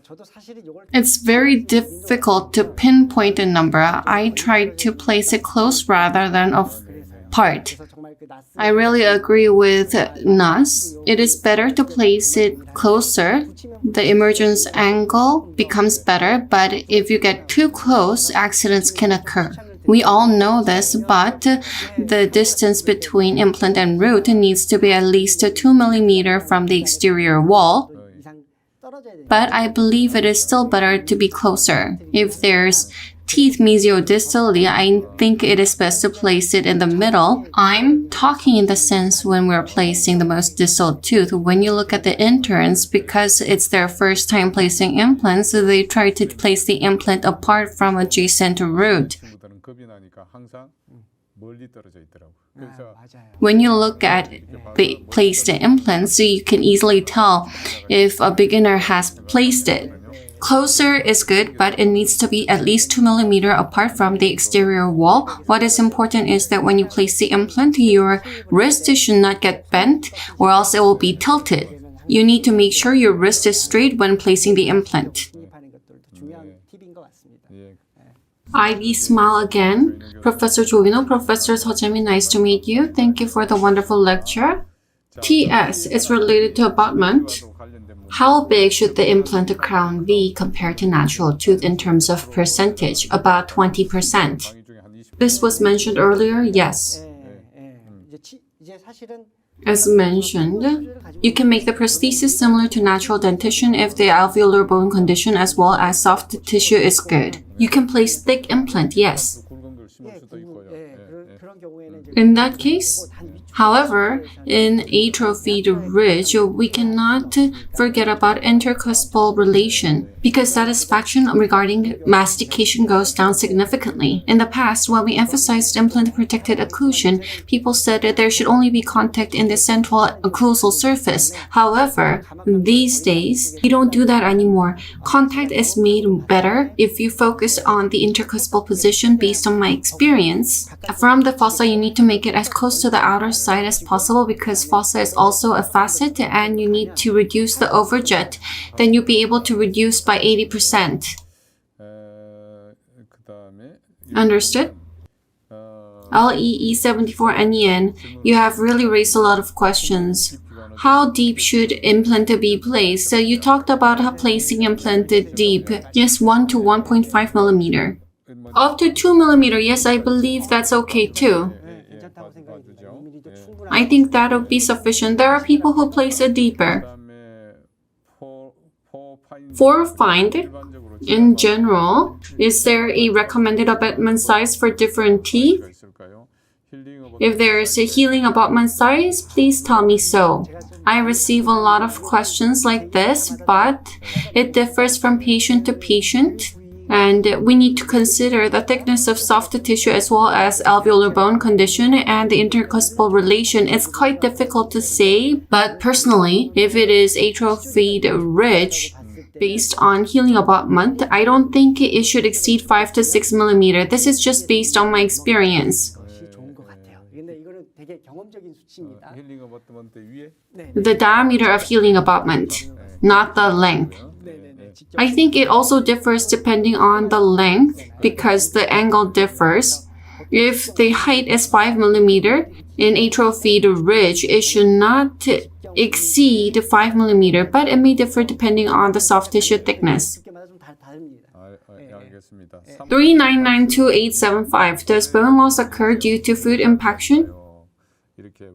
Speaker 3: 저도 사실은 이걸
Speaker 2: It's very difficult to pinpoint a number. I tried to place it close rather than apart.
Speaker 3: 정말 그 낯선
Speaker 2: I really agree with Nas. It is better to place it closer. The emergence angle becomes better, but if you get too close, accidents can occur. We all know this, but the distance between implant and root needs to be at least 2 mm from the exterior wall.
Speaker 3: 이상 떨어져야 되니까
Speaker 2: But I believe it is still better to be closer. If there's teeth mesiodistally, I think it is best to place it in the middle. I'm talking in the sense when we're placing the most distal tooth. When you look at the interns, because it's their first time placing implants, so they try to place the implant apart from adjacent root.
Speaker 1: 친구들은 겁이 나니까 항상 멀리 떨어져 있더라고. 그래서
Speaker 3: 맞아요.
Speaker 2: When you look at the placed implants, you can easily tell if a beginner has placed it. Closer is good, but it needs to be at least 2 mm apart from the exterior wall. What is important is that when you place the implant, your wrist should not get bent or else it will be tilted. You need to make sure your wrist is straight when placing the implant.
Speaker 3: 진입하는 것들도 중요한 팁인 것 같습니다.
Speaker 1: 예,
Speaker 2: ID smile again. Professor Jovino, Professor Sojemi, nice to meet you. Thank you for the wonderful lecture. TS is related to abutment. How big should the implant crown be compared to natural tooth in terms of percentage? About 20%.
Speaker 1: 강의 중에 한 20.
Speaker 2: This was mentioned earlier. Yes.
Speaker 3: 이제 사실은
Speaker 2: As mentioned, you can make the prosthesis similar to natural dentition if the alveolar bone condition as well as soft tissue is good. You can place thick implant, yes.
Speaker 1: 굵은 걸 심을 수도 있고요.
Speaker 3: 그런 경우에는 이제
Speaker 2: In that case, however, in atrophied ridge, we cannot forget about intercuspal relation because satisfaction regarding mastication goes down significantly. In the past, when we emphasized implant-protected occlusion, people said that there should only be contact in the central occlusal surface. However, these days, we don't do that anymore. Contact is made better if you focus on the intercuspal position based on my experience. From the fossa, you need to make it as close to the outer side as possible because fossa is also a facet and you need to reduce the overjet. Then you'll be able to reduce by 80%.
Speaker 1: 그다음에
Speaker 2: Understood? LEE74NEN, you have really raised a lot of questions. how deep should implant be placed? So you talked about how placing implant deep. Yes, 1 to 1.5 millimeter. Up to 2 millimeter, yes, I believe that's okay too.
Speaker 3: 괜찮다고 생각이 듭니다. 2mm도 충분한.
Speaker 2: I think that'll be sufficient. There are people who place it deeper. For find, in general, is there a recommended abutment size for different teeth? If there is a healing abutment size, please tell me so. I receive a lot of questions like this, but it differs from patient to patient. And we need to consider the thickness of soft tissue as well as alveolar bone condition and the intercuspal relation. It's quite difficult to say, but personally, if it is atrophied ridge based on healing abutment, I don't think it should exceed 5 to 6 millimeter. This is just based on my experience.
Speaker 3: 것이 좋은 것 같아요. 근데 이거는 되게 경험적인 수치입니다.
Speaker 1: 힐링 어바트먼트 위에
Speaker 2: The diameter of healing abutment, not the length. I think it also differs depending on the length because the angle differs. If the height is 5 millimeter in atrophied ridge, it should not exceed 5 millimeter, but it may differ depending on the soft tissue thickness.
Speaker 3: 두께마다 좀 다릅니다.
Speaker 1: 알겠습니다.
Speaker 2: 399285. Does bone loss occur due to food impaction?
Speaker 1: 이렇게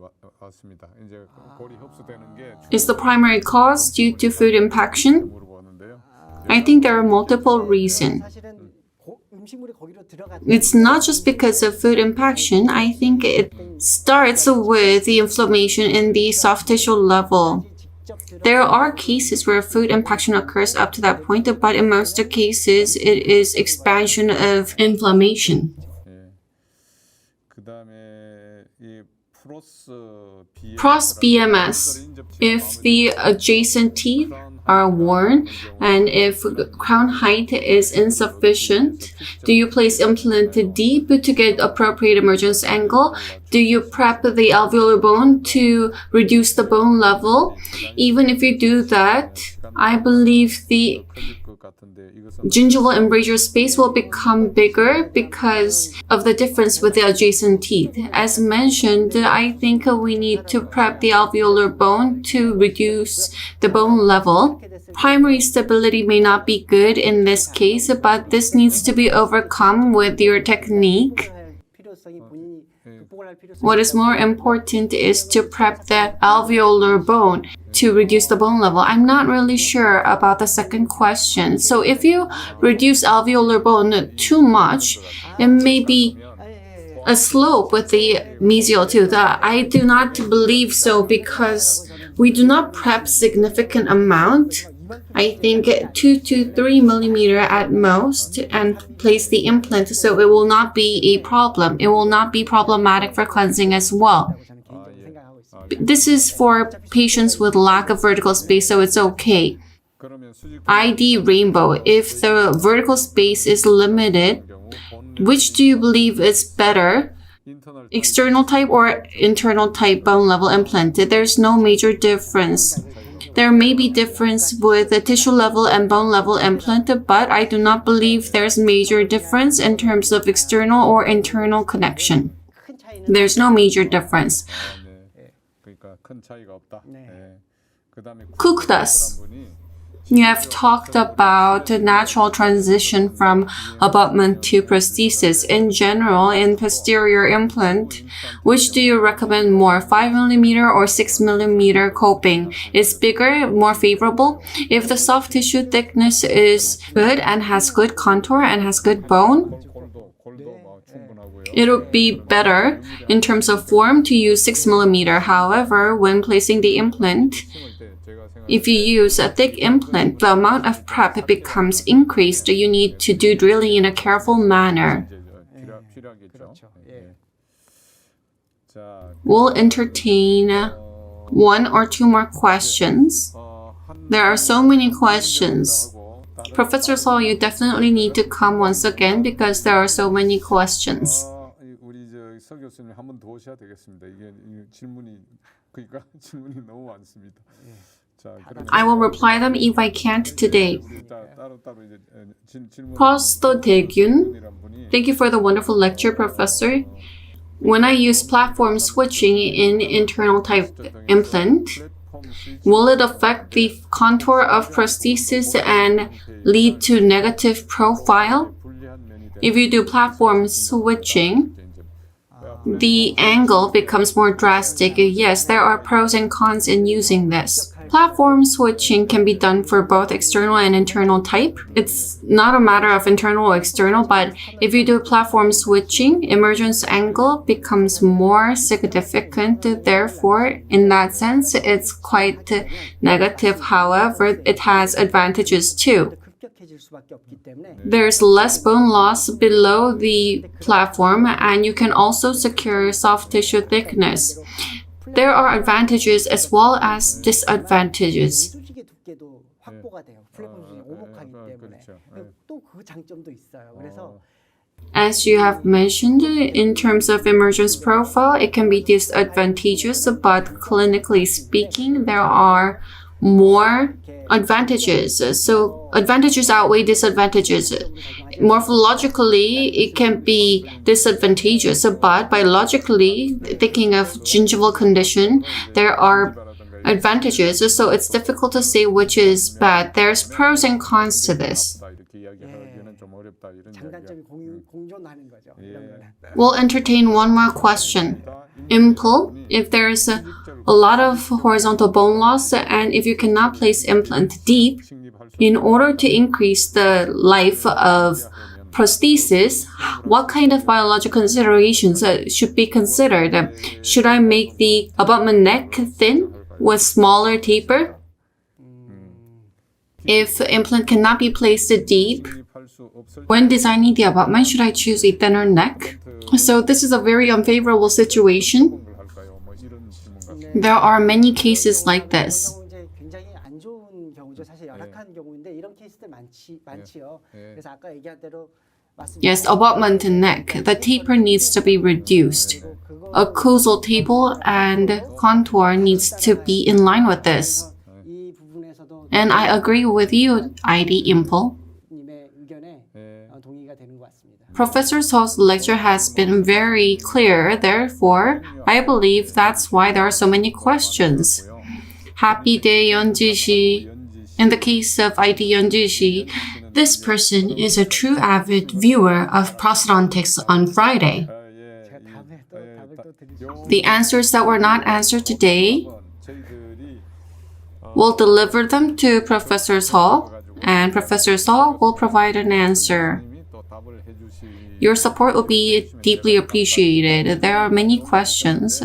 Speaker 1: 왔습니다. 이제 골이 흡수되는 게
Speaker 2: Is the primary cause due to food impaction?
Speaker 1: 물어보는데요.
Speaker 2: I think there are multiple reasons.
Speaker 3: 사실은 음식물이 거기로 들어갔다.
Speaker 2: It's not just because of food impaction. I think it starts with the inflammation in the soft tissue level. There are cases where food impaction occurs up to that point, but in most cases, it is expansion of inflammation.
Speaker 1: 그다음에 이
Speaker 2: Pros BMS. If the adjacent teeth are worn and if crown height is insufficient, do you place implant deep to get appropriate emergence angle? Do you prep the alveolar bone to reduce the bone level? Even if you do that, I believe the gingival embrasure space will become bigger because of the difference with the adjacent teeth. As mentioned, I think we need to prep the alveolar bone to reduce the bone level. Primary stability may not be good in this case, but this needs to be overcome with your technique. What is more important is to prep the alveolar bone to reduce the bone level. I'm not really sure about the second question. So if you reduce alveolar bone too much, it may be a slope with the mesial tooth. I do not believe so because we do not prep significant amount. I think 2 to 3 millimeter at most and place the implant so it will not be a problem. It will not be problematic for cleansing as well. This is for patients with lack of vertical space, so it's okay. ID rainbow. If the vertical space is limited, which do you believe is better? External type or internal type bone level implant? There's no major difference. There may be difference with the tissue level and bone level implant, but I do not believe there's major difference in terms of external or internal connection. There's no major difference. Kukdas. You have talked about a natural transition from abutment to prosthesis. In general, in posterior implant, which do you recommend more, 5 millimeter or 6 millimeter coping? Is bigger more favorable? If the soft tissue thickness is good and has good contour and has good bone, it would be better in terms of form to use 6 millimeter. However, when placing the implant, if you use a thick implant, the amount of prep becomes increased. You need to do drilling in a careful manner. We'll entertain 1 or 2 more questions. There are so many questions. Professor Seo, you definitely need to come once again because there are so many questions.
Speaker 1: 우리 서 교수님 한 번 더 오셔야 되겠습니다. 이게 질문이 질문이 너무 많습니다.
Speaker 2: I will reply them if I can't today. PROSTHODONTICS. Thank you for the wonderful lecture, Professor. When I use platform switching in internal type implant, Will it affect the contour of prosthesis and lead to negative profile? If you do platform switching, the angle becomes more drastic. Yes, there are pros and cons in using this. Platform switching can be done for both external and internal type. It's not a matter of internal or external, but if you do platform switching, emergence angle becomes more significant. Therefore, in that sense, it's quite negative. However, it has advantages too. There's less bone loss below the platform, and you can also secure soft tissue thickness. There are advantages as well as disadvantages. As you have mentioned, in terms of emergence profile, it can be disadvantageous, but clinically speaking, there are more advantages. So advantages outweigh disadvantages. Morphologically, it can be disadvantageous, but biologically, thinking of gingival condition, there are advantages. So it's difficult to say which is bad. There's pros and cons to this. We'll entertain one more question. Implant, if there's a lot of horizontal bone loss and if you cannot place implant deep, in order to increase the life of prosthesis, what kind of biological considerations should be considered? Should I make the abutment neck thin with smaller taper? If implant cannot be placed deep, when designing the abutment, should I choose a thinner neck? So this is a very unfavorable situation. There are many cases like this. Yes, abutment neck. The taper needs to be reduced. Occlusal table and contour needs to be in line with this. And I agree with you, ID Impel. Professor Seo's lecture has been very clear, therefore, I believe that's why there are so many questions. Happy day, Yeonji-shi. In the case of ID Yeonji-shi, this person is a true avid viewer of Prosthodontics on Friday. The answers that were not answered today, we'll deliver them to Professor Seo, and Professor Seo will provide an answer. Your support will be deeply appreciated. There are many questions.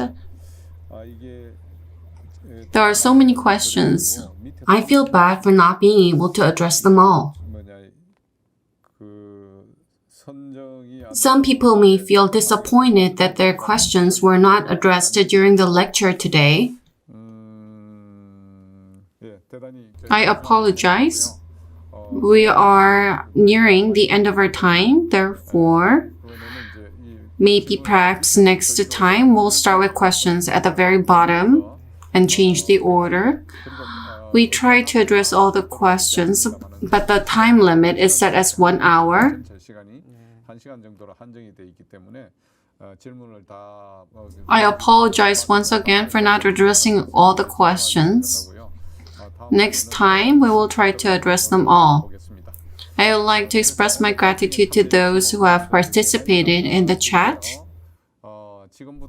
Speaker 2: There are so many questions. I feel bad for not being able to address them all. Some people may feel disappointed that their questions were not addressed during the lecture today. I apologize. We are nearing the end of our time, therefore, maybe perhaps next time we'll start with questions at the very bottom and change the order. We try to address all the questions, but the time limit is set as 1 hour. I apologize once again for not addressing all the questions. Next time, we will try to address them all. I would like to express my gratitude to those who have participated in the chat.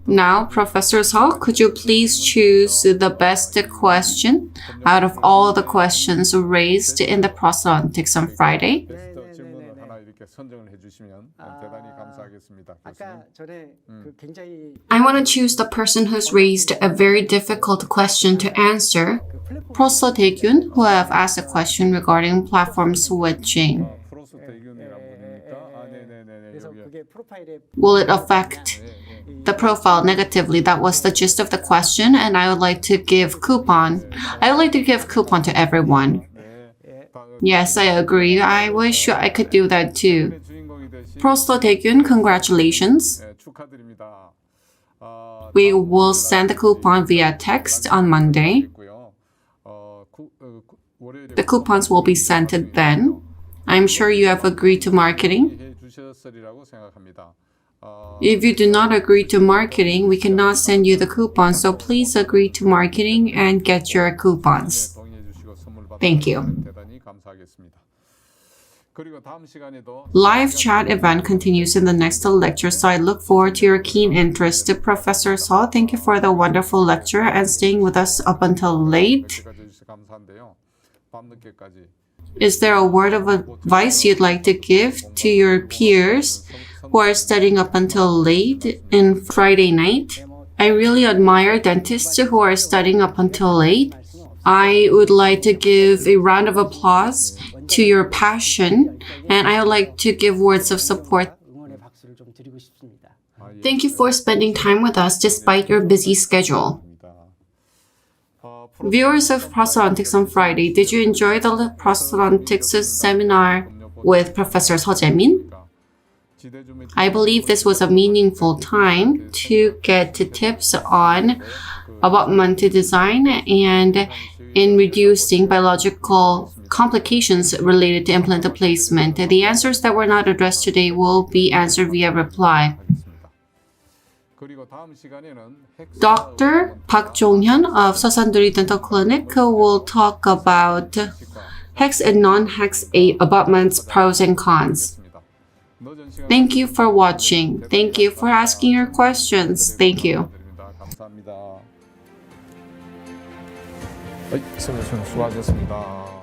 Speaker 2: Now, Professor Seo, could you please choose the best question out of all the questions raised in the prosthodontics on Friday? I want to choose the person who's raised a very difficult question to answer. PROSTHODONTICS, who have asked a question regarding platform switching. Will it affect the profile negatively? That was the gist of the question, and I would like to give coupon. I would like to give coupon to everyone. Yes, I agree. I wish I could do that too. PROSTHODONTICS, congratulations. We will send the coupon via text on Monday. The coupons will be sent then. I'm sure you have agreed to marketing. If you do not agree to marketing, we cannot send you the coupon, so please agree to marketing and get your coupons. Thank you.
Speaker 1: 대단히 감사하겠습니다. 그리고 다음 시간에도
Speaker 2: Live chat event continues in the next lecture, so I look forward to your keen interest. Professor Saw, thank you for the wonderful lecture and staying with us up until late.
Speaker 1: 해주셔서 감사한데요. 밤늦게까지
Speaker 2: Is there a word of advice you'd like to give to your peers who are studying up until late in Friday night? I really admire dentists who are studying up until late. I would like to give a round of applause to your passion, and I would like to give words of support.
Speaker 3: 응원의 박수를 좀 드리고 싶습니다.
Speaker 2: Thank you for spending time with us despite your busy schedule. Viewers of Prosthodontics on Friday, did you enjoy the Prosthodontics seminar with Professor Seo Jae-min? I believe this was a meaningful time to get tips on abutment design and in reducing biological complications related to implant placement. The answers that were not addressed today will be answered via reply. Dr. Park Jong-hyun of Sosanduri Dental Clinic will talk about hex and non-hex abutments, pros and cons. Thank you for watching. Thank you for asking your questions. Thank you.
Speaker 1: 감사합니다. 수고하셨습니다.